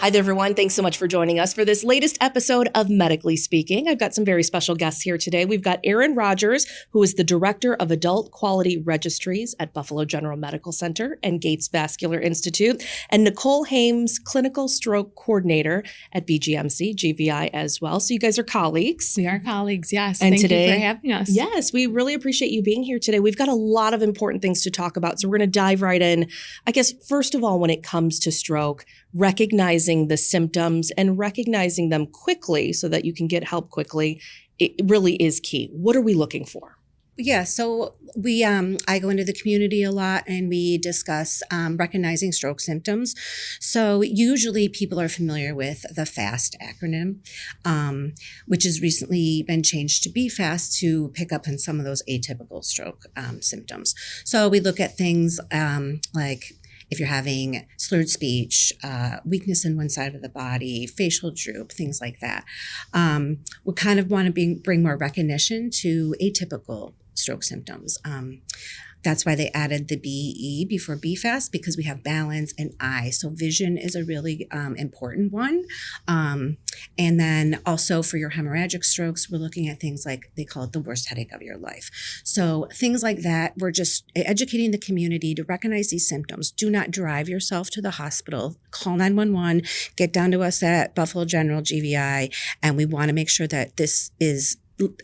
Hi there, everyone. Thanks so much for joining us for this latest episode of Medically Speaking. I've got some very special guests here today. We've got Erin Rogers, who is the Director of Adult Quality Registries at Buffalo General Medical Center and Gates Vascular Institute, and Nicole Haymes, Clinical Stroke Coordinator at BGMC, GVI as well. So you guys are colleagues. We are colleagues, yes. And Thank today, you for having us. Yes, we really appreciate you being here today. We've got a lot of important things to talk about. So we're going to dive right in. I guess, first of all, when it comes to stroke, recognizing the symptoms and recognizing them quickly so that you can get help quickly, it really is key. What are we looking for? Yeah, so I go into the community a lot and we discuss recognizing stroke symptoms. So usually people are familiar with the FAST acronym, which has recently been changed to BFAST to pick up on some of those atypical stroke symptoms. So we look at things like if you're having slurred speech, weakness in one side of the body, facial droop, things like that. We kind of want to bring more recognition to atypical stroke symptoms. That's why they added the BE before BFAST, because we have balance and eye. So vision is a really important one. And then also for your hemorrhagic strokes, we're looking at things like, they call it the worst headache of your life. So things like that, we're just educating the community to recognize these symptoms. Do not drive yourself to the hospital. Call 911, get down to us at Buffalo General GVI, and we want to make sure that this is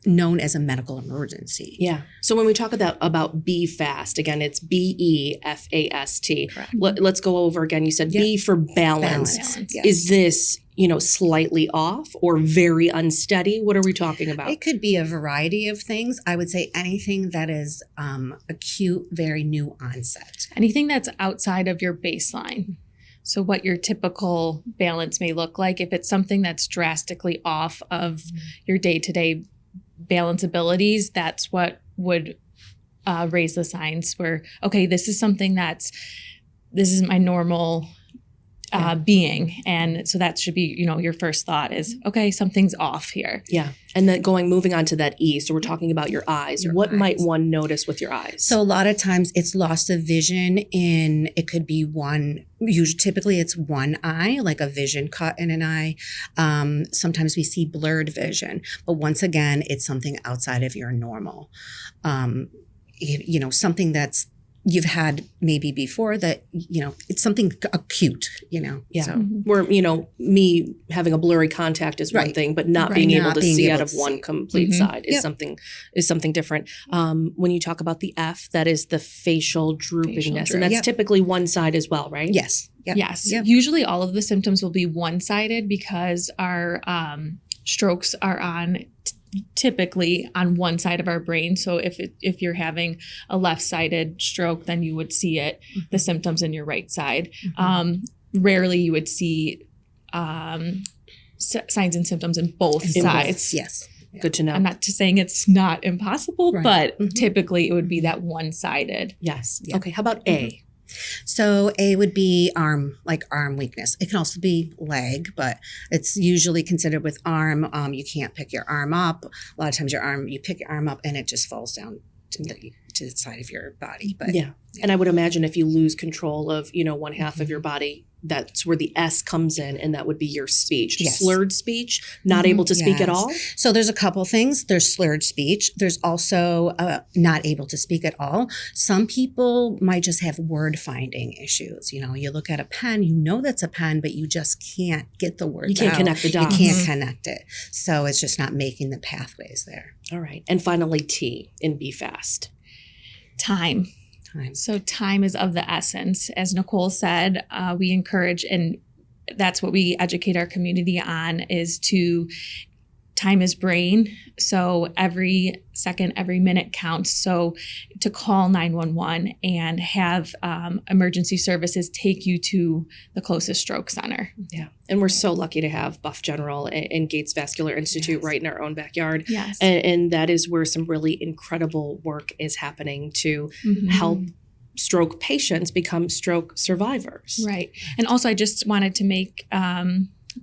known as a medical emergency. Yeah. So when we talk about BFAST, again, it's BEFAST. Let's go over again. You said B for balance. Yes. Is this, slightly off or very unsteady? What are we talking about? It could be a variety of things. I would say anything that is acute, very new onset. Anything that's outside of your baseline. So what your typical balance may look like. If it's something that's drastically off of your day-to-day balance abilities, that's what would raise the signs where, okay, this is something this is my normal being. And so that should be, your first thought is, okay, something's off here. Yeah. And then moving on to that E. So we're talking about your eyes. What might one notice with your eyes? So a lot of times it's loss of vision it could be typically it's one eye, like a vision cut in an eye. Sometimes we see blurred vision, but once again, it's something outside of your normal. Something that's you've had maybe before that, it's something acute, Yeah. So. Where, me having a blurry contact is one thing, but not being able to see out of one complete side is something different. When you talk about the F, that is the facial droopingness. And that's typically one side as well, right? Yes. Yep. Yes. Yep. Usually all of the symptoms will be one-sided because our strokes are typically on one side of our brain. So if you're having a left-sided stroke, then you would see the symptoms in your right side. Rarely you would see signs and symptoms in both sides. Yes. Yeah. Good to know. I'm not saying it's not impossible, but typically it would be that one-sided. Yes. Yeah. Okay. How about A? So A would be arm weakness. It can also be leg, but it's usually considered with arm. You can't pick your arm up. A lot of times you pick your arm up and it just falls down to the side of your body. But yeah. And I would imagine if you lose control of, one half of your body, that's where the S comes in, and that would be your speech. Yes. Slurred speech, not able to speak at all? So there's a couple things. There's slurred speech. There's also not able to speak at all. Some people might just have word finding issues. You look at a pen, that's a pen, but you just can't get the words out. You can't connect the dots. You can't connect it. So it's just not making the pathways there. All right. And finally, T in BFAST. Time. So time is of the essence. As Nicole said, we encourage, and that's what we educate our community on, is time is brain. So every second, every minute counts. So to call 911 and have emergency services take you to the closest stroke center. Yeah. And we're so lucky to have Buff General and Gates Vascular Institute right in our own backyard. Yes. And that is where some really incredible work is happening to help stroke patients become stroke survivors. Right. And also I just wanted to make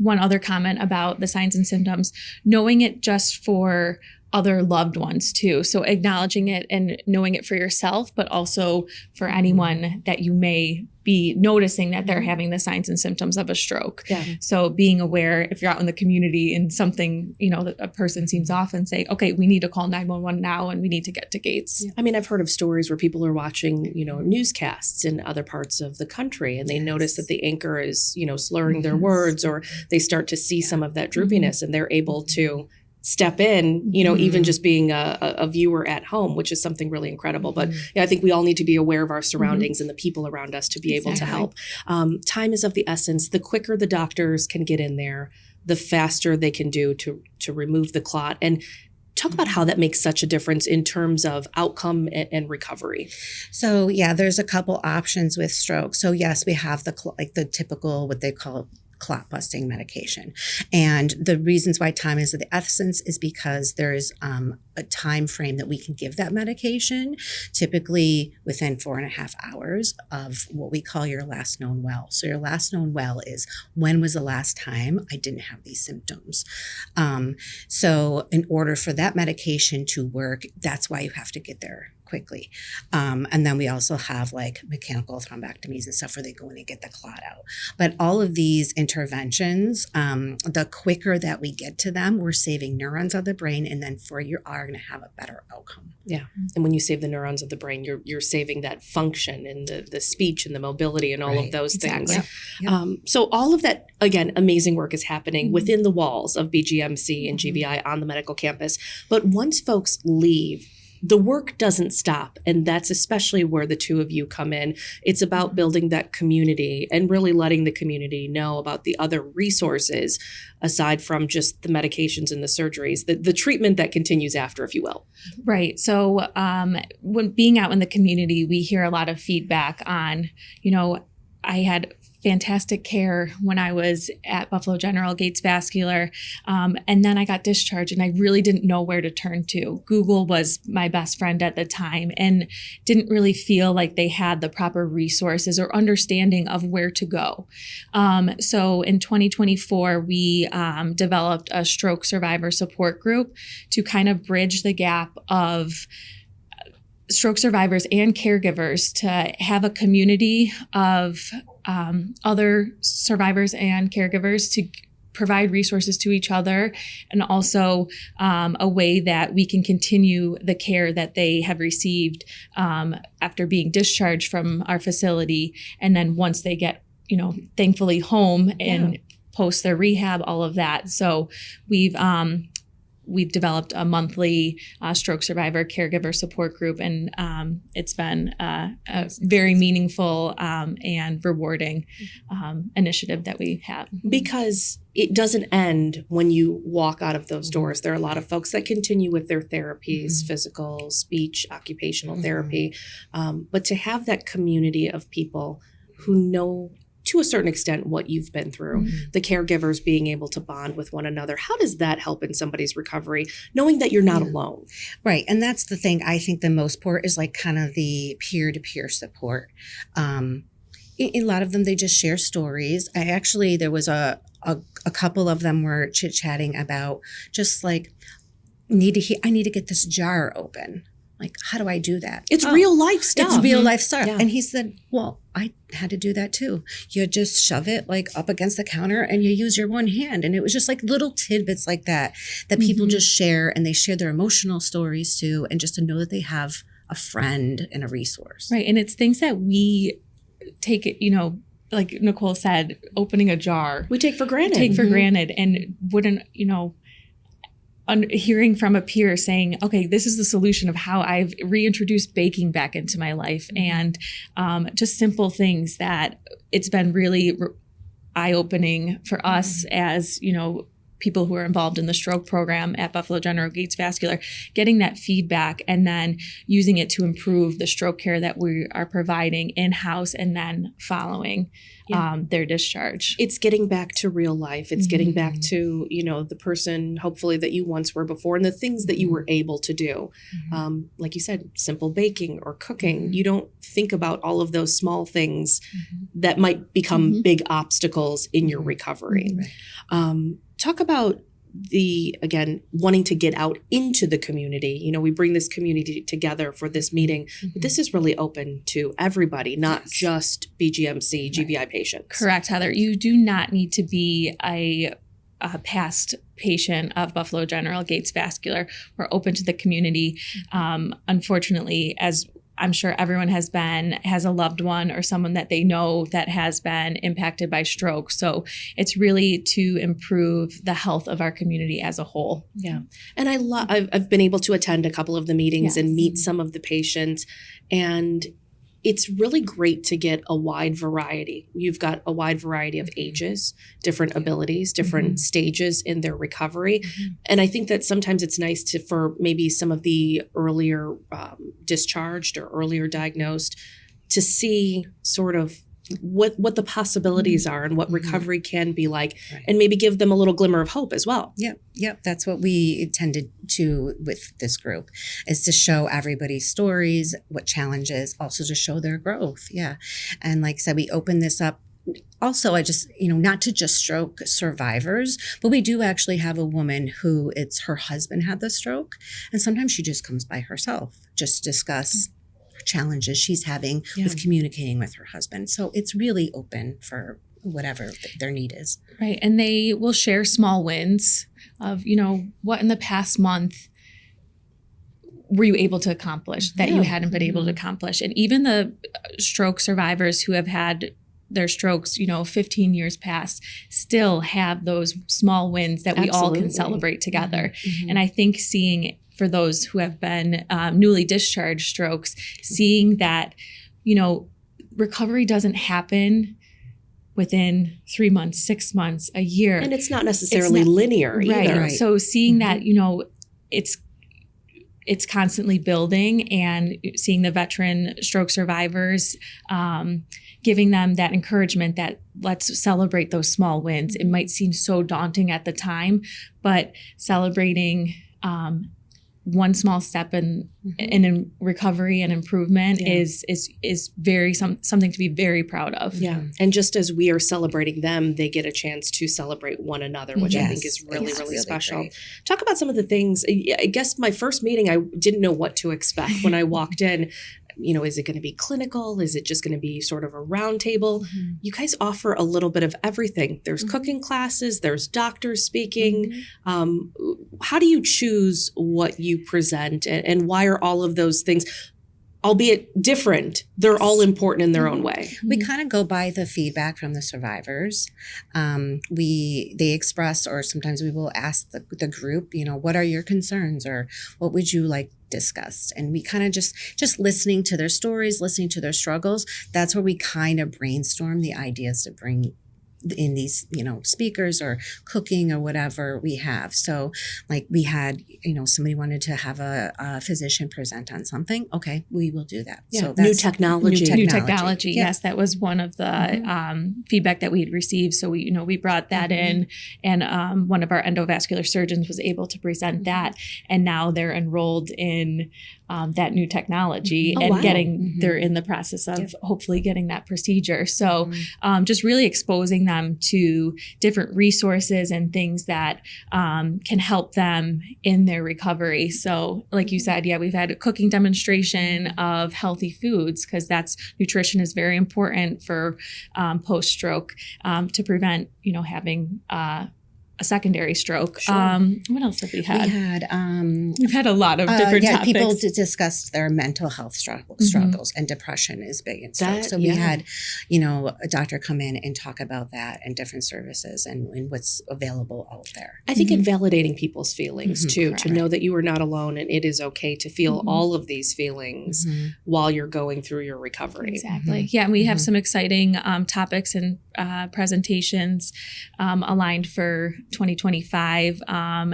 one other comment about the signs and symptoms. Knowing it just for other loved ones too. So acknowledging it and knowing it for yourself, but also for anyone that you may be noticing that they're having the signs and symptoms of a stroke. Yeah. So being aware if you're out in the community and something, a person seems off, and say, okay, we need to call 911 now and we need to get to Gates. I mean, I've heard of stories where people are watching, newscasts in other parts of the country, and they notice that the anchor is, slurring their words, or they start to see some of that droopiness, and they're able to step in, even just being a viewer at home, which is something really incredible. But I think we all need to be aware of our surroundings and the people around us to be able to help. Time is of the essence. The quicker the doctors can get in there, the faster they can do to remove the clot. And talk about how that makes such a difference in terms of outcome and recovery. So there's a couple options with stroke. So yes, we have the typical, what they call clot busting medication. And the reasons why time is of the essence is because there's a time frame that we can give that medication, typically within 4.5 hours of what we call your last known well. So your last known well is, when was the last time I didn't have these symptoms? So in order for that medication to work, that's why you have to get there quickly. And then we also have like mechanical thrombectomies and stuff where they go in and get the clot out. But all of these interventions, the quicker that we get to them, we're saving neurons of the brain, and then you are going to have a better outcome. Yeah. And when you save the neurons of the brain, you're saving that function and the speech and the mobility and all of those things. Yep. So all of that, again, amazing work is happening within the walls of BGMC and GVI on the medical campus. But once folks leave, the work doesn't stop, and that's especially where the two of you come in. It's about building that community and really letting the community know about the other resources aside from just the medications and the surgeries, the treatment that continues after, if you will. Right. So when being out in the community, we hear a lot of feedback on, I had fantastic care when I was at Buffalo General Gates Vascular. And then I got discharged and I really didn't know where to turn to. Google was my best friend at the time and didn't really feel like they had the proper resources or understanding of where to go. So in 2024, we developed a stroke survivor support group to kind of bridge the gap of stroke survivors and caregivers, to have a community of other survivors and caregivers to provide resources to each other, and also a way that we can continue the care that they have received after being discharged from our facility. And then once they get, thankfully home and post their rehab, all of that. So we've developed a monthly stroke survivor caregiver support group, and it's been a very meaningful and rewarding initiative that we have. Because it doesn't end when you walk out of those doors. There are a lot of folks that continue with their therapies, physical, speech, occupational therapy, but to have that community of people who know to a certain extent what you've been through, the caregivers being able to bond with one another. How does that help in somebody's recovery, knowing that you're not alone? Right. And that's the thing. I think the most part is like kind of the peer-to-peer support. A lot of them, they just share stories. There was a couple of them were chit-chatting about just like, I need to get this jar open. Like, how do I do that? It's real life stuff. It's real life stuff. Yeah. And he said, well, I had to do that too. You just shove it like up against the counter and you use your one hand. And it was just like little tidbits like that people just share, and they share their emotional stories too. And just to know that they have a friend and a resource. Right. And it's things that we take it, like Nicole said, opening a jar. We take for granted. And wouldn't, hearing from a peer saying, okay, this is the solution of how I've reintroduced baking back into my life, and just simple things that it's been really eye-opening for us as, people who are involved in the stroke program at Buffalo General Gates Vascular, getting that feedback and then using it to improve the stroke care that we are providing in-house and then following their discharge. It's getting back to real life. It's getting back to, the person hopefully that you once were before, and the things that you were able to do. Like you said, simple baking or cooking. You don't think about all of those small things that might become big obstacles in your recovery. Talk about again, wanting to get out into the community. You know, we bring this community together for this meeting, but this is really open to everybody, not just BGMC, GVI patients. Correct, Heather. You do not need to be a past patient of Buffalo General Gates Vascular. We're open to the community. Unfortunately, as I'm sure everyone has a loved one or someone that they know that has been impacted by stroke. So it's really to improve the health of our community as a whole. Yeah. And I've been able to attend a couple of the meetings and meet some of the patients, and it's really great to get a wide variety. You've got a wide variety of ages, different abilities, different stages in their recovery. And I think that sometimes it's nice for maybe some of the earlier discharged or earlier diagnosed to see sort of what the possibilities are and what recovery can be like, and maybe give them a little glimmer of hope as well. Yep. That's what we intended to with this group, is to show everybody's stories, what challenges, also to show their growth. Yeah. And like I said, we open this up. Also, I just, not to just stroke survivors, but we do actually have a woman who her husband had the stroke. And sometimes she just comes by herself, just discuss challenges she's having with communicating with her husband. So it's really open for whatever their need is. Right. And they will share small wins of, what in the past month were you able to accomplish that you hadn't been able to accomplish. And even the stroke survivors who have had their strokes, 15 years past, still have those small wins that we all can celebrate together. And I think seeing for those who have been newly discharged strokes, seeing that, recovery doesn't happen within 3 months, 6 months, a year. And it's not necessarily linear either. Right. So seeing that, it's constantly building, and seeing the veteran stroke survivors, giving them that encouragement that let's celebrate those small wins. It might seem so daunting at the time, but celebrating one small step in recovery and improvement is very something to be very proud of. Yeah. And just as we are celebrating them, they get a chance to celebrate one another, which I think is really special. Great. Talk about some of the things. I guess my first meeting, I didn't know what to expect when I walked in. Is it going to be clinical? Is it just going to be sort of a round table? You guys offer a little bit of everything. There's cooking classes, there's doctors speaking. How do you choose what you present, and why are all of those things, albeit different, they're all important in their own way? We kind of go by the feedback from the survivors. They express, or sometimes we will ask the group, what are your concerns, or what would you like discussed? And we kind of just listening to their stories, listening to their struggles. That's where we kind of brainstorm the ideas to bring in these, speakers or cooking or whatever we have. So like we had, somebody wanted to have a physician present on something. Okay, we will do that. Yeah. So that's New technology. Yeah. Yes, that was one of the feedback that we had received. So we brought that in, and one of our endovascular surgeons was able to present that, and now they're enrolled in that new technology they're in the process of hopefully getting that procedure. So just really exposing them to different resources and things that can help them in their recovery. So like you said, we've had a cooking demonstration of healthy foods, because nutrition is very important for post-stroke to prevent, having a secondary stroke. What else have we had? We've had a lot of different topics. People discussed their mental health struggles, and depression is big in stroke. So we had, a doctor come in and talk about that, and different services and what's available out there. I think in validating people's feelings too, to know that you are not alone, and it is okay to feel all of these feelings while you're going through your recovery. Exactly. Yeah, and we have some exciting topics and presentations aligned for 2025.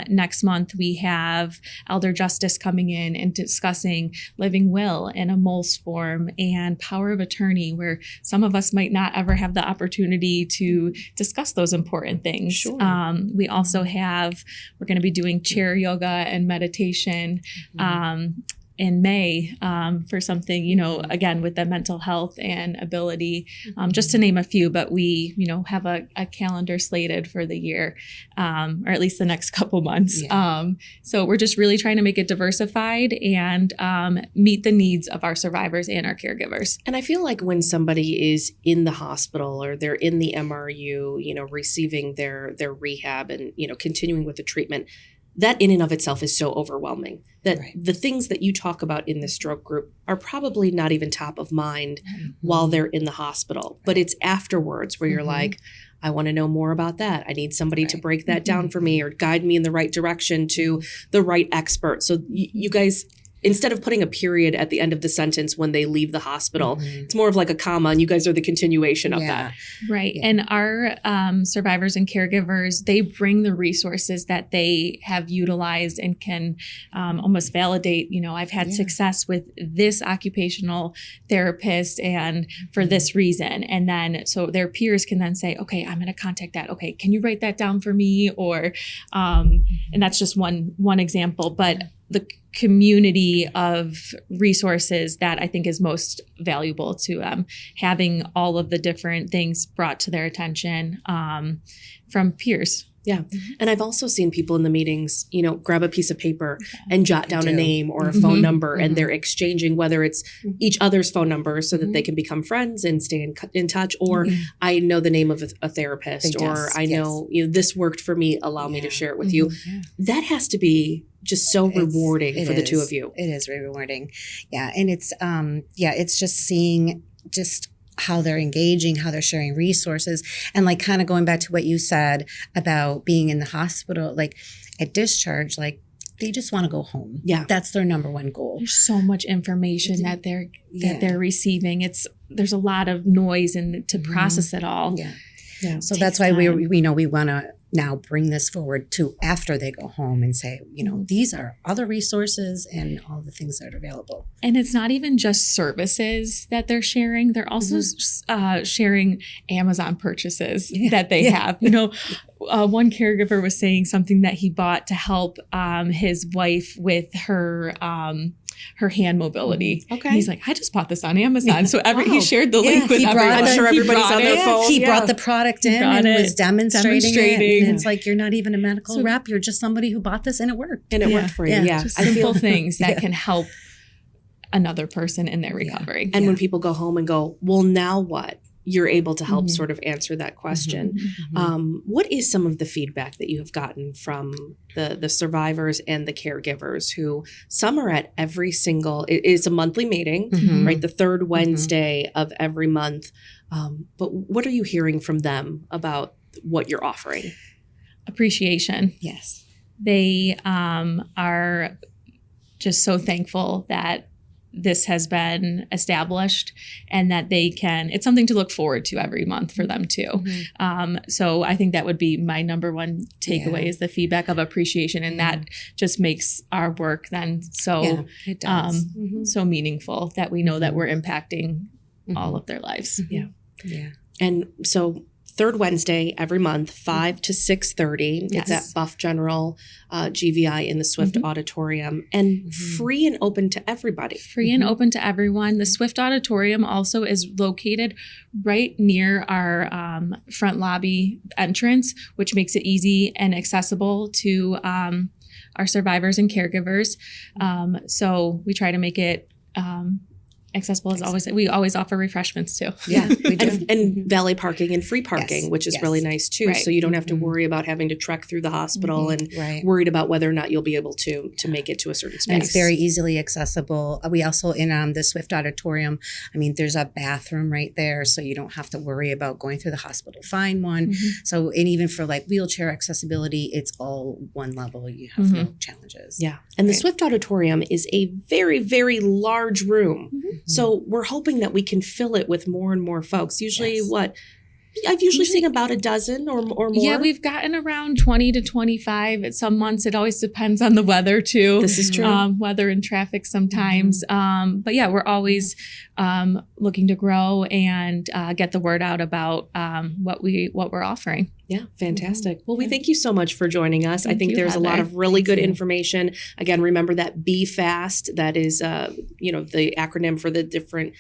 Next month, we have elder justice coming in and discussing living will and a MOLS form and power of attorney, where some of us might not ever have the opportunity to discuss those important things. Sure. We also we're going to be doing chair yoga and meditation. in May for something, you know, again, with the mental health and ability, just to name a few, but we, you know, have a calendar slated for the year, or at least the next couple months. Yeah. So we're just really trying to make it diversified and meet the needs of our survivors and our caregivers. And I feel like when somebody is in the hospital or they're in the MRU, you know, receiving their rehab and, you know, continuing with the treatment, that in and of itself is so overwhelming that the things that you talk about in the stroke group are probably not even top of mind while they're in the hospital. But it's afterwards where you're like, I want to know more about that. I need somebody to break that down for me or guide me in the right direction to the right expert. So you guys, instead of putting a period at the end of the sentence when they leave the hospital, it's more of like a comma, and you guys are the continuation of that. Right. Yeah. And our survivors and caregivers, they bring the resources that they have utilized and can almost validate, you know, I've had success with this occupational therapist and for this reason. And then so their peers can then say, okay, I'm going to contact that. Okay, can you write that down for me? Or, and that's just one example, but the community of resources that I think is most valuable to having all of the different things brought to their attention from peers. Yeah. And I've also seen people in the meetings, you know, grab a piece of paper and jot down a name or a phone number, and they're exchanging whether it's each other's phone number so that they can become friends and stay in touch, or I know the name of a therapist, or I know, you know, this worked for me, allow me to share it with you. That has to be just so rewarding for the two of you. It is very rewarding. Yeah. And it's just seeing just how they're engaging, how they're sharing resources, and like kind of going back to what you said about being in the hospital, like at discharge, like they just want to go home. Yeah. That's their number one goal. There's so much information that they're receiving. There's a lot of noise and to process it all. Yeah. Yeah. So that's why we know we want to now bring this forward to after they go home and say, you know, these are other resources and all the things that are available. And it's not even just services that they're sharing. They're also sharing Amazon purchases that they have. You know, one caregiver was saying something that he bought to help his wife with her hand mobility. Okay. And he's like, I just bought this on Amazon. So he shared the link with everyone. I'm sure everybody's on their phone. He brought the product in and was demonstrating it. And it's like, you're not even a medical rep. You're just somebody who bought this and it worked. And it worked for you. Yeah. Just simple things that can help another person in their recovery. And when people go home and go, well, now what? You're able to help sort of answer that question. What is some of the feedback that you have gotten from the survivors and the caregivers who some are at every single, it's a monthly meeting, right? The third Wednesday of every month. But what are you hearing from them about what you're offering? Appreciation. Yes. They are just so thankful that this has been established and that they can, it's something to look forward to every month for them too. So I think that would be my number one takeaway is the feedback of appreciation. And that just makes our work then so, so meaningful that we know that we're impacting all of their lives. Yeah. And so third Wednesday every month, 5 to 6:30. It's at Buff General GVI in the Swift Auditorium, and free and open to everybody. Free and open to everyone. The Swift Auditorium also is located right near our front lobby entrance, which makes it easy and accessible to our survivors and caregivers. So we try to make it accessible as always. We always offer refreshments too. Yeah, we do. And valet parking and free parking, which is really nice too. Right. So you don't have to worry about having to trek through the hospital and worried about whether or not you'll be able to make it to a certain space. And it's very easily accessible. We also in the Swift Auditorium, I mean, there's a bathroom right there, so you don't have to worry about going through the hospital to find one. So, and even for like wheelchair accessibility, it's all one level. You have no challenges. Yeah. And the Swift Auditorium is a very, very large room. So we're hoping that we can fill it with more and more folks. Usually I've usually seen about a dozen or more. Yeah, we've gotten around 20 to 25 at some months. It always depends on the weather too. This is true. Weather and traffic sometimes. But yeah, we're always looking to grow and get the word out about what we're offering. Yeah, fantastic. Well, we thank you so much for joining us. I Thank think you, there's a lot Heather. of really good you. information. Again, remember that Be Fast. That is, the acronym for the different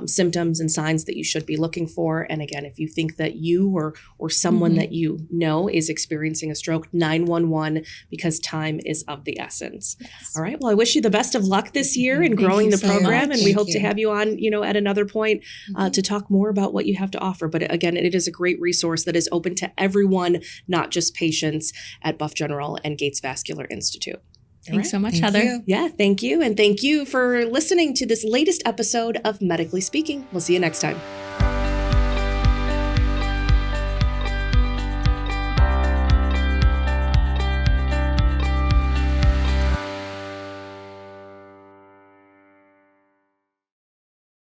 symptoms and signs that you should be looking for. And again, if you think that you or someone that you know is experiencing a stroke, 911, because time is of the essence. Yes. All right. Well, I wish you the best of luck this year in Thank growing you the so program, much. and we Thank hope to you. have you on, at another point to talk more about what you have to offer. But again, it is a great resource that is open to everyone, not just patients at Buff General and Gates Vascular Institute. Thanks so much, Thank Heather. you. Yeah, thank you. And thank you for listening to this latest episode of Medically Speaking. We'll see you next time.